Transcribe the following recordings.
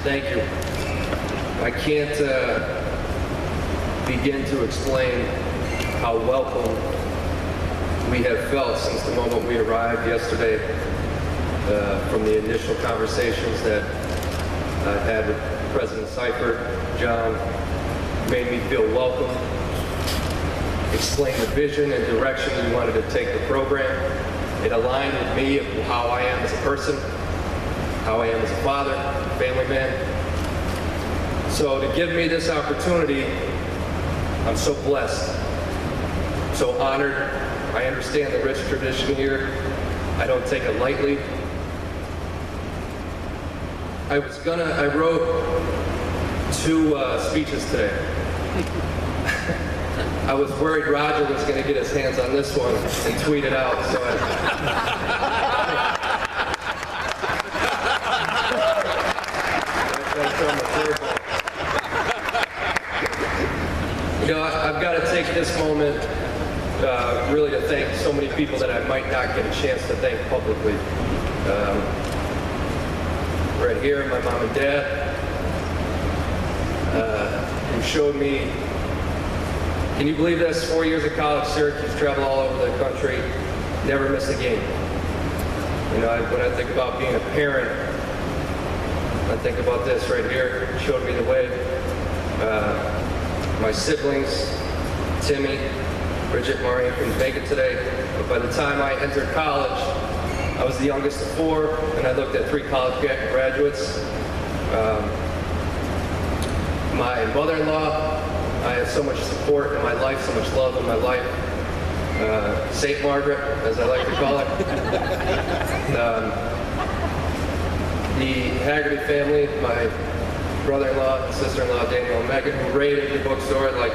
Thank you. I can't begin to explain how welcome we have felt since the moment we arrived yesterday, from the initial conversations that I've had with President Seifert. John made me feel welcome, explained the vision and direction we wanted to take the program. It aligned with me of how I am as a person, how I am as a father, family man. So to give me this opportunity, I'm so blessed, so honored. I understand the rich tradition here. I don't take it lightly. I wrote 2 speeches today. I was worried Roger was going to get his hands on this one and tweet it out, so I've got to take this moment really to thank so many people that I might not get a chance to thank publicly. Right here, my mom and dad, who showed me, can you believe this? 4 years of college, Syracuse, travel all over the country, never miss a game. You know, when I think about being a parent, I think about this right here. It showed me the way. My siblings, Timmy, Bridget, Maureen couldn't make it today, but by the time I entered college, I was the youngest of 4, and I looked at 3 college graduates. My mother-in-law, I have so much support in my life, so much love in my life. St. Margaret, as I like to call it. The Haggerty family, my brother-in-law and sister-in-law, Daniel and Megan, who raided the bookstore, like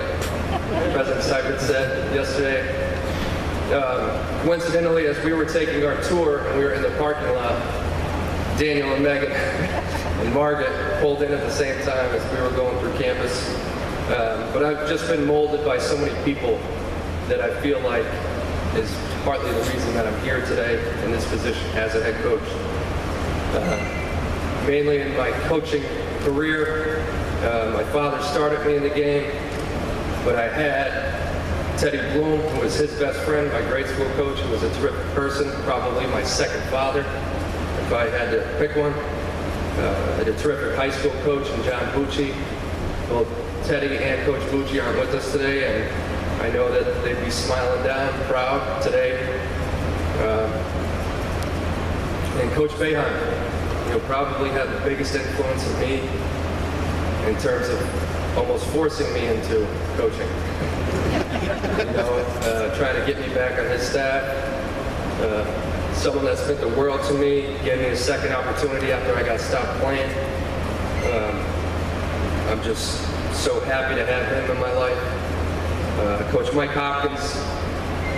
President Seifert said yesterday. Coincidentally, as we were taking our tour and we were in the parking lot, Daniel and Megan and Margaret pulled in at the same time as we were going through campus. But I've just been molded by so many people that I feel like is partly the reason that I'm here today in this position as a head coach. Mainly in my coaching career, my father started me in the game, but I had Teddy Bloom, who was his best friend, my grade school coach, who was a terrific person, probably my second father, if I had to pick one. I had a terrific high school coach in John Bucci. Both Teddy and Coach Bucci aren't with us today, and I know that they'd be smiling down, proud today. And Coach Boeheim, probably had the biggest influence on me in terms of almost forcing me into coaching. Trying to get me back on his staff. Someone that's meant the world to me, gave me a second opportunity after I got stopped playing. I'm just so happy to have him in my life. Coach Mike Hopkins,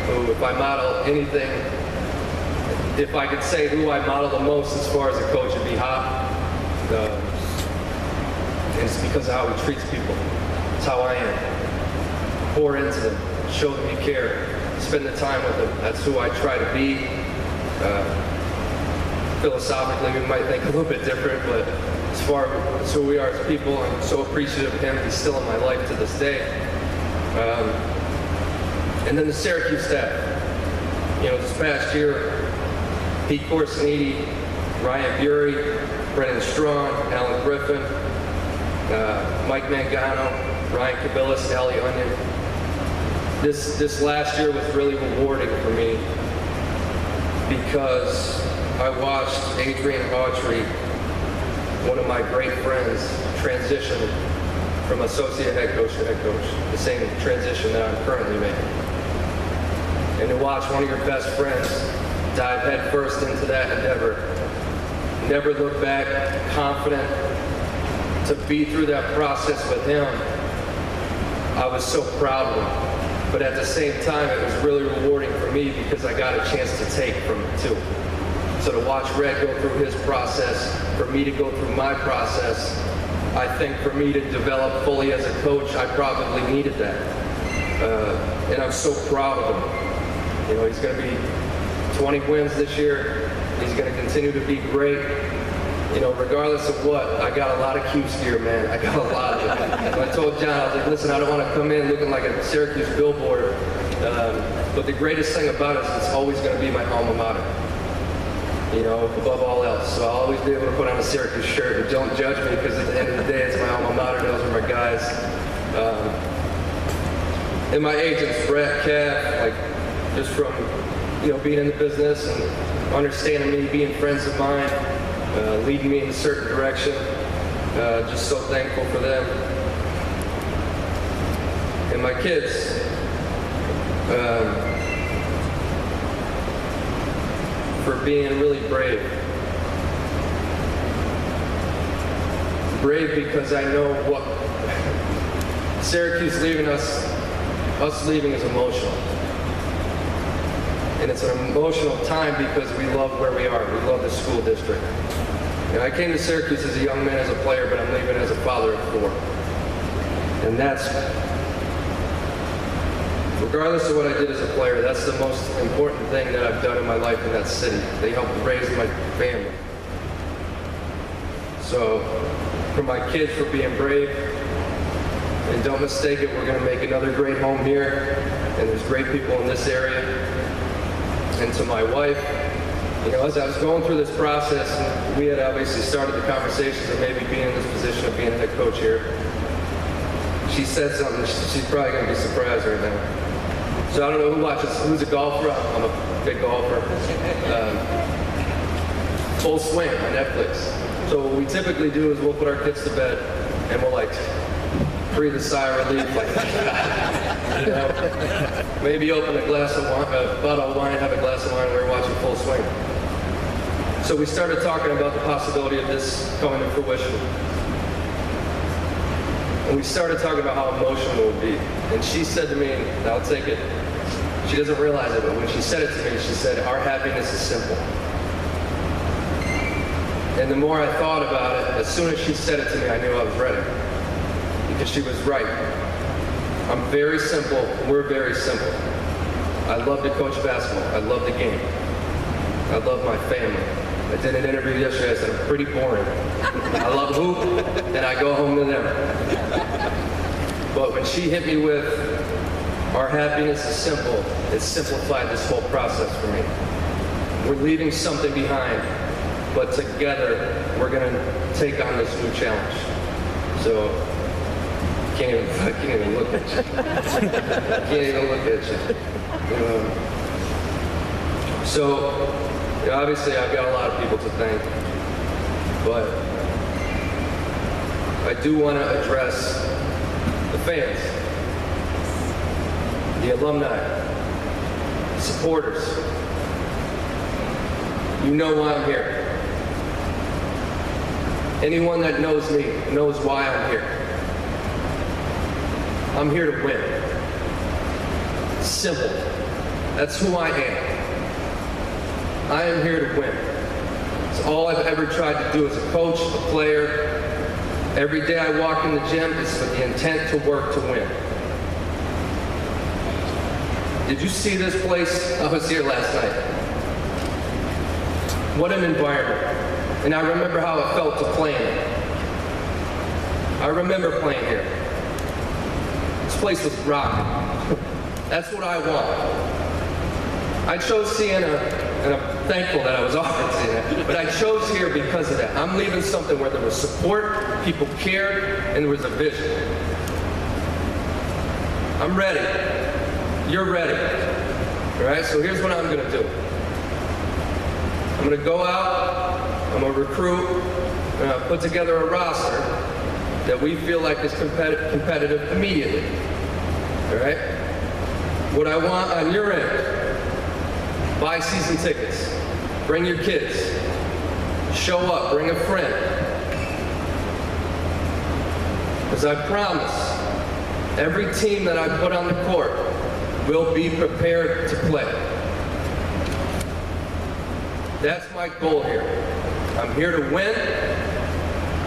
who, if I model anything, if I could say who I model the most as far as a coach, it'd be Hop. And it's because of how he treats people. It's how I am. Pour into them, show them you care, spend the time with them. That's who I try to be. Philosophically, we might think a little bit different, but as far as who we are as people, I'm so appreciative of him. He's still in my life to this day. And then the Syracuse staff. This past year, Pete Corsiniti, Ryan Gerry, Brennan Strong, Alan Griffin, Mike Mangano, Ryan Kabilis, Ali Onion. This last year was really rewarding for me because I watched Adrian Autry, one of my great friends, transition from associate head coach to head coach, the same transition that I'm currently making. And to watch one of your best friends dive headfirst into that endeavor, never look back, confident, to be through that process with him, I was so proud of him. But at the same time, it was really rewarding for me because I got a chance to take from it too. So to watch Red go through his process, for me to go through my process, I think for me to develop fully as a coach, I probably needed that. And I'm so proud of him. He's going to be 20 wins this year. He's going to continue to be great. you know, regardless of what, I got a lot of Q's gear, man. I got a lot of it. And I told John, I was like, listen, I don't want to come in looking like a Syracuse billboard, but the greatest thing about it is it's always going to be my alma mater, you know, above all else. So I'll always be able to put on a Syracuse shirt, and don't judge me, because at the end of the day, it's my alma mater. Those are my guys. And my agents, Brett, Cav, like, just from, you know, being in the business and understanding me, being friends of mine, leading me in a certain direction. Just so thankful for them. And my kids, for being really brave. Brave because I know what Syracuse leaving us leaving is emotional. And it's an emotional time because we love where we are. We love the school district. And I came to Syracuse as a young man, as a player, but I'm leaving as a father of 4. And that's, regardless of what I did as a player, that's the most important thing that I've done in my life in that city. They helped raise my family. So, for my kids, for being brave, and don't mistake it, we're going to make another great home here, and there's great people in this area. And to my wife, you know, as I was going through this process, we had obviously started the conversations of maybe being in this position of being a head coach here. She said something, she's probably going to be surprised right now. So I don't know who watches, who's a golfer? I'm a big golfer. Full Swing on Netflix. So what we typically do is we'll put our kids to bed and we'll like breathe a sigh of relief, like, you know, maybe open a glass of wine, a bottle of wine, have a glass of wine, and we're watching Full Swing. So we started talking about the possibility of this coming to fruition. And we started talking about how emotional it would be. And she said to me, and I'll take it, she doesn't realize it, but when she said it to me, she said, our happiness is simple. And the more I thought about it, as soon as she said it to me, I knew I was ready. Because she was right. I'm very simple. We're very simple. I love to coach basketball. I love the game. I love my family. I did an interview yesterday. I said I'm pretty boring. I love hoop, and I go home to them. But when she hit me with, our happiness is simple, it simplified this whole process for me. We're leaving something behind, but together we're going to take on this new challenge. So. I can't even look at you. I can't even look at you. So, you know, obviously I've got a lot of people to thank, but I do want to address the fans, the alumni, supporters. You know why I'm here. Anyone that knows me knows why I'm here. I'm here to win. Simple. That's who I am. I am here to win. It's all I've ever tried to do as a coach, a player. Every day I walk in the gym, it's with the intent to work to win. Did you see this place? I was here last night. What an environment. And I remember how it felt to play in it. I remember playing here. This place was rocking. That's what I want. I chose Siena, and I'm thankful that I was offered Siena, but I chose here because of that. I'm leaving something where there was support, people cared, and there was a vision. I'm ready. You're ready. All right, so here's what I'm going to do. I'm going to go out, I'm going to recruit, and I'll put together a roster that we feel like is competitive immediately. All right? What I want on your end, buy season tickets, bring your kids, show up, bring a friend. Because I promise, every team that I put on the court will be prepared to play. That's my goal here. I'm here to win.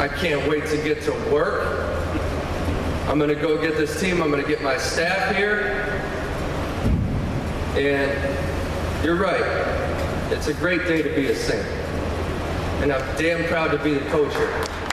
I can't wait to get to work. I'm going to go get this team. I'm going to get my staff here. And you're right. It's a great day to be a Saint. and I'm damn proud to be the coach here.